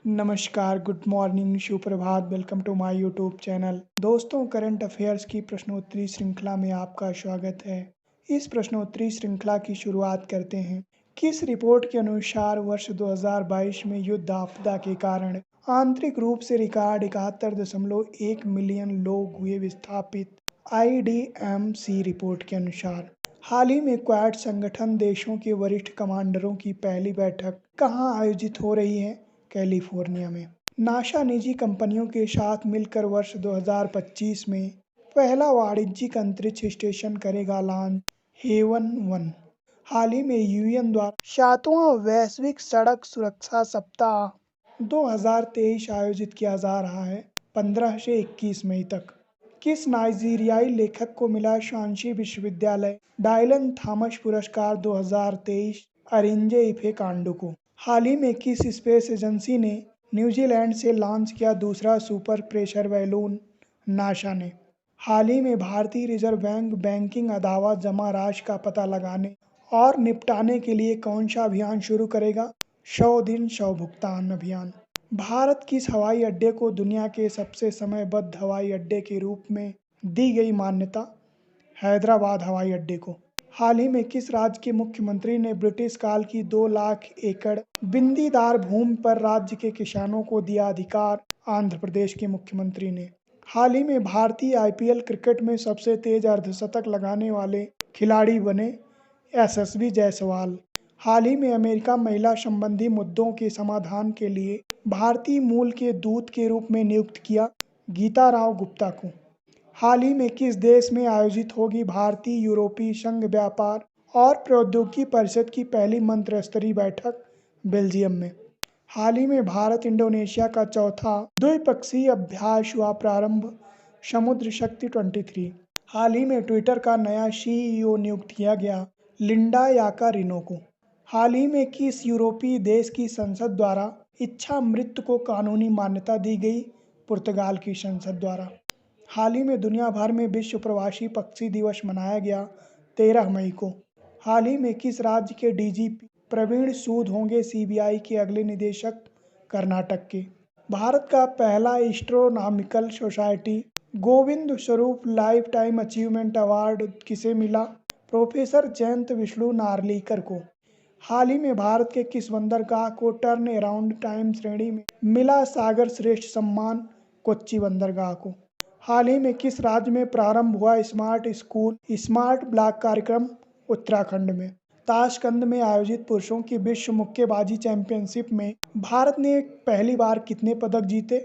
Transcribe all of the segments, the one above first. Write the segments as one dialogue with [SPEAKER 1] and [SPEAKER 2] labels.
[SPEAKER 1] नमस्कार, good morning, सुप्रभात, welcome to my YouTube channel. दोस्तों, करंट अफेयर्स की प्रश्नोत्तरी श्रृंखला में आपका स्वागत है। इस प्रश्नोत्तरी श्रृंखला की शुरुआत करते हैं। किस रिपोर्ट के अनुसार वर्ष 2022 में युद्ध आपदा के कारण आंतरिक रूप से रिकॉर्ड 71.1 मिलियन लोग हुए विस्थापित? IDMC रिपोर्ट के अनुसार हाल ही में क्वाड संगठन देशों के वरिष्ठ कमांडरों की पहली बैठक कहाँ आयोजित हो रही है? कैलिफोर्निया में। नासा निजी कंपनियों के साथ मिलकर वर्ष 2025 में पहला वाणिज्यिक अंतरिक्ष स्टेशन करेगा लॉन्च। हेवन 1 हाल ही में यूएन द्वारा 7वां वैश्विक सड़क सुरक्षा सप्ताह 2023 आयोजित किया जा रहा है 15 से 21 मई तक। किस नाइजीरियाई लेखक को मिला स्वानसी विश्वविद्यालय डायलन थॉमस पुरस्कार 2023? अरिंजे इफे कांडो को। हाल ही में किस स्पेस एजेंसी ने न्यूजीलैंड से लॉन्च किया दूसरा सुपर प्रेशर बैलून? नासा ने। हाल ही में भारतीय रिजर्व बैंक बैंकिंग अदावा जमा राशि का पता लगाने और निपटाने के लिए कौन सा अभियान शुरू करेगा? 100 दिन 100 भुगतान अभियान। भारत किस हवाई अड्डे को दुनिया के सबसे समयबद्ध हवाई अड्डे के रूप में दी गई मान्यता? हैदराबाद हवाई अड्डे को। हाल ही में किस राज्य के मुख्यमंत्री ने ब्रिटिश काल की 2 लाख एकड़ बिंदीदार भूमि पर राज्य के किसानों को दिया अधिकार? आंध्र प्रदेश के मुख्यमंत्री ने। हाल ही में भारतीय IPL क्रिकेट में सबसे तेज अर्धशतक लगाने वाले खिलाड़ी बने यशस्वी जायसवाल। हाल ही में अमेरिका महिला संबंधी मुद्दों के समाधान के लिए भारतीय मूल के दूत के रूप में नियुक्त किया गीता राव गुप्ता को। हाल ही में किस देश में आयोजित होगी भारतीय यूरोपीय संघ व्यापार और प्रौद्योगिकी परिषद की पहली मंत्रिस्तरीय बैठक? बेल्जियम में। हाल ही में भारत इंडोनेशिया का चौथा द्विपक्षीय अभ्यास हुआ प्रारंभ समुद्र शक्ति 23। हाल ही में ट्विटर का नया CEO नियुक्त किया गया लिंडा याकारिनो को। हाल ही में किस यूरोपीय देश की संसद द्वारा इच्छा मृत्यु को कानूनी मान्यता दी गई? पुर्तगाल की संसद द्वारा। हाल ही में दुनिया भर में विश्व प्रवासी पक्षी दिवस मनाया गया 13 मई को। हाल ही में किस राज्य के DGP प्रवीण सूद होंगे CBI के अगले निदेशक? कर्नाटक के। भारत का पहला astronomical society Govind Swarup life time achievement award किसे मिला? प्रोफेसर जयंत विष्णु नार्लिकर को। हाल ही में भारत के किस बंदरगाह को टर्न अराउंड टाइम श्रेणी में मिला सागर श्रेष्ठ सम्मान? कोच्चि बंदरगाह को। हाल ही में किस राज्य में प्रारंभ हुआ स्मार्ट स्कूल स्मार्ट ब्लॉक कार्यक्रम? उत्तराखंड में। ताशकंद में आयोजित पुरुषों की विश्व मुक्केबाजी चैंपियनशिप में भारत ने पहली बार कितने पदक जीते?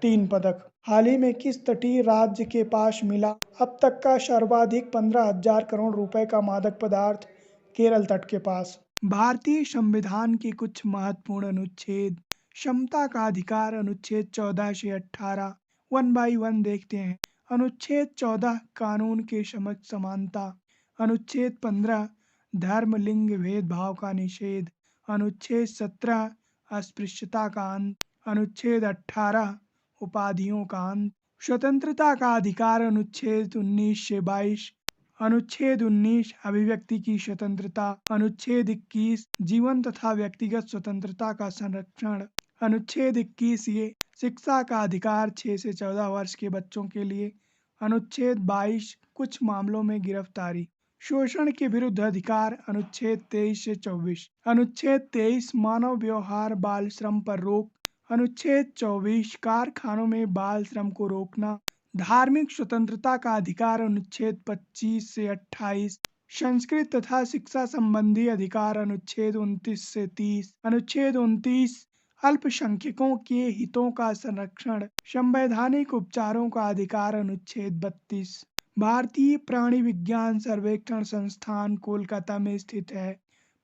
[SPEAKER 1] 3 पदक। हाल ही में किस तटीय राज्य के पास मिला अब तक का सर्वाधिक 15,000 करोड़ रुपए का मादक पदार्थ? केरल तट के पास। भारतीय संविधान के कुछ महत्वपूर्ण अनुच्छेद। क्षमता का अधिकार अनुच्छेद 14 से 18 1 बाई 1 देखते हैं। अनुच्छेद 14 कानून के समक्ष समानता। अनुच्छेद 15 धर्म लिंग भेदभाव का निषेध। अनुच्छेद 17 अस्पृश्यता का अंत। अनुच्छेद 18 उपाधियों का अंत। स्वतंत्रता का अधिकार अनुच्छेद 19 से 22। अनुच्छेद 19 अभिव्यक्ति की स्वतंत्रता। अनुच्छेद 21 जीवन तथा व्यक्तिगत स्वतंत्रता का संरक्षण। अनुच्छेद 21 ये शिक्षा का अधिकार 6 से 14 वर्ष के बच्चों के लिए। अनुच्छेद 22 कुछ मामलों में गिरफ्तारी। शोषण के विरुद्ध अधिकार अनुच्छेद 23 से 24। अनुच्छेद 23 मानव व्यवहार बाल श्रम पर रोक। अनुच्छेद 24 कारखानों में बाल श्रम को रोकना। धार्मिक स्वतंत्रता का अधिकार अनुच्छेद 25 से 28। संस्कृत तथा शिक्षा संबंधी अधिकार अनुच्छेद 29 से 30। अनुच्छेद 29 अल्पसंख्यकों के हितों का संरक्षण। संवैधानिक उपचारों का अधिकार अनुच्छेद 32। भारतीय प्राणी विज्ञान सर्वेक्षण संस्थान कोलकाता में स्थित है।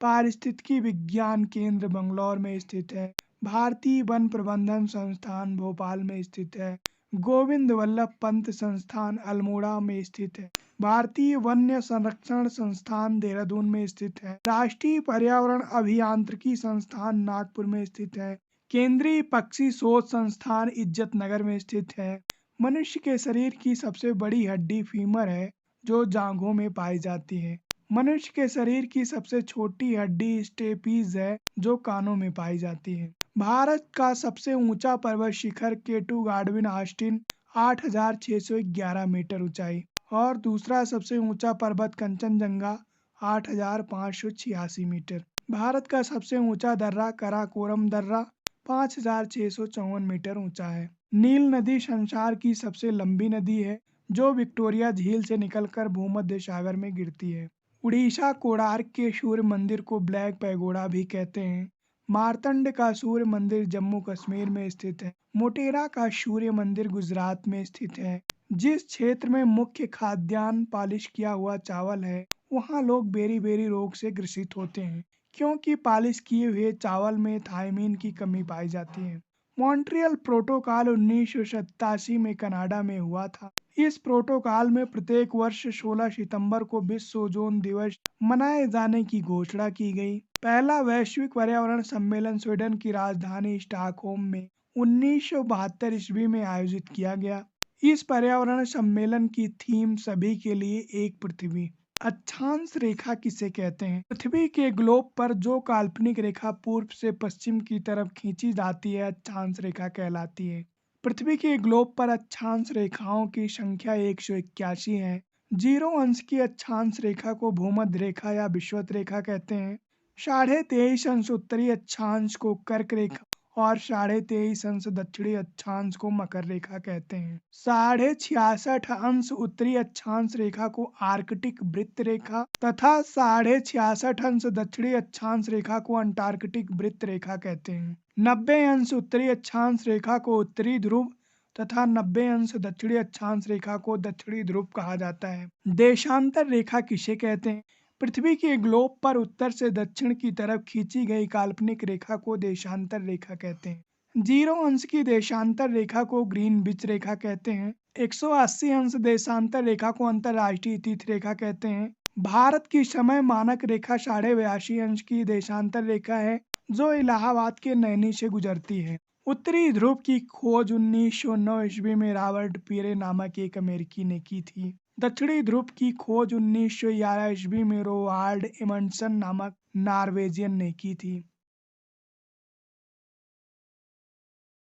[SPEAKER 1] पारिस्थितिकी विज्ञान केंद्र बंगलौर में स्थित है। भारतीय वन प्रबंधन संस्थान भोपाल में स्थित है। गोविंद वल्लभ पंत संस्थान अल्मोड़ा में स्थित है। भारतीय वन्य संरक्षण संस्थान देहरादून में स्थित है। राष्ट्रीय पर्यावरण अभियांत्रिकी संस्थान नागपुर में स्थित है। केंद्रीय पक्षी शोध संस्थान इज्जत नगर में स्थित है। मनुष्य के शरीर की सबसे बड़ी हड्डी फीमर है जो जांघों में पाई जाती है। मनुष्य के शरीर की सबसे छोटी हड्डी स्टेपीज है जो कानों में पाई जाती है। भारत का सबसे ऊंचा पर्वत शिखर केटू गाडविन ऑस्टिन 8,611 मीटर ऊंचाई और दूसरा सबसे ऊंचा पर्वत कंचनजंगा 8,586 मीटर। भारत का सबसे ऊंचा दर्रा कराकोरम दर्रा 5,654 मीटर ऊंचा है। नील नदी संसार की सबसे लंबी नदी है जो विक्टोरिया झील से निकलकर भूमध्य सागर में गिरती है। उड़ीसा कोणार्क के सूर्य मंदिर को ब्लैक पैगोडा भी कहते हैं। मार्तंड का सूर्य मंदिर जम्मू कश्मीर में स्थित है। मोटेरा का सूर्य मंदिर गुजरात में स्थित है। जिस क्षेत्र में मुख्य खाद्यान्न पॉलिश किया हुआ चावल है वहाँ लोग बेरी बेरी रोग से ग्रसित होते हैं क्योंकि पॉलिश किए हुए चावल में थायमीन की कमी पाई जाती है। मॉन्ट्रियल प्रोटोकॉल 1987 में कनाडा में हुआ था। इस प्रोटोकॉल में प्रत्येक वर्ष 16 सितंबर को विश्व ओजोन दिवस मनाए जाने की घोषणा की गई। पहला वैश्विक पर्यावरण सम्मेलन स्वीडन की राजधानी स्टॉकहोम में 1972 ईस्वी में आयोजित किया गया। इस पर्यावरण सम्मेलन की थीम सभी के लिए एक पृथ्वी। अक्षांश रेखा किसे कहते हैं? पृथ्वी के ग्लोब पर जो काल्पनिक रेखा पूर्व से पश्चिम की तरफ खींची जाती है अक्षांश रेखा कहलाती है। पृथ्वी के ग्लोब पर अक्षांश रेखाओं की संख्या 181 है। 0 अंश की अक्षांश रेखा को भूमध्य रेखा या विषुवत रेखा कहते हैं। 23.5 अंश उत्तरी अक्षांश को कर्क रेखा और 23.5 अंश दक्षिणी अक्षांश को मकर रेखा कहते हैं। 66.5 अंश उत्तरी अक्षांश रेखा को आर्कटिक वृत्त रेखा तथा 66.5 अंश दक्षिणी अक्षांश रेखा को अंटार्कटिक वृत्त रेखा कहते हैं। 90 अंश उत्तरी अक्षांश रेखा को उत्तरी ध्रुव तथा 90 अंश दक्षिणी अक्षांश रेखा को दक्षिणी ध्रुव कहा जाता है। देशांतर रेखा किसे कहते हैं? पृथ्वी के ग्लोब पर उत्तर से दक्षिण की तरफ खींची गई काल्पनिक रेखा को देशांतर रेखा कहते हैं। 0 अंश की देशांतर रेखा को ग्रीनविच रेखा कहते हैं। 180 अंश देशांतर रेखा को अंतरराष्ट्रीय तिथि रेखा कहते हैं। भारत की समय मानक रेखा 82.5 अंश की देशांतर रेखा है जो इलाहाबाद के नैनी से गुजरती है। उत्तरी ध्रुव की खोज 1909 ईस्वी में रॉबर्ट पीरे नामक एक अमेरिकी ने की थी। दक्षिणी ध्रुव की खोज 1911 ईस्वी में रोवाल्ड एमंडसन नामक नॉर्वेजियन ने की थी।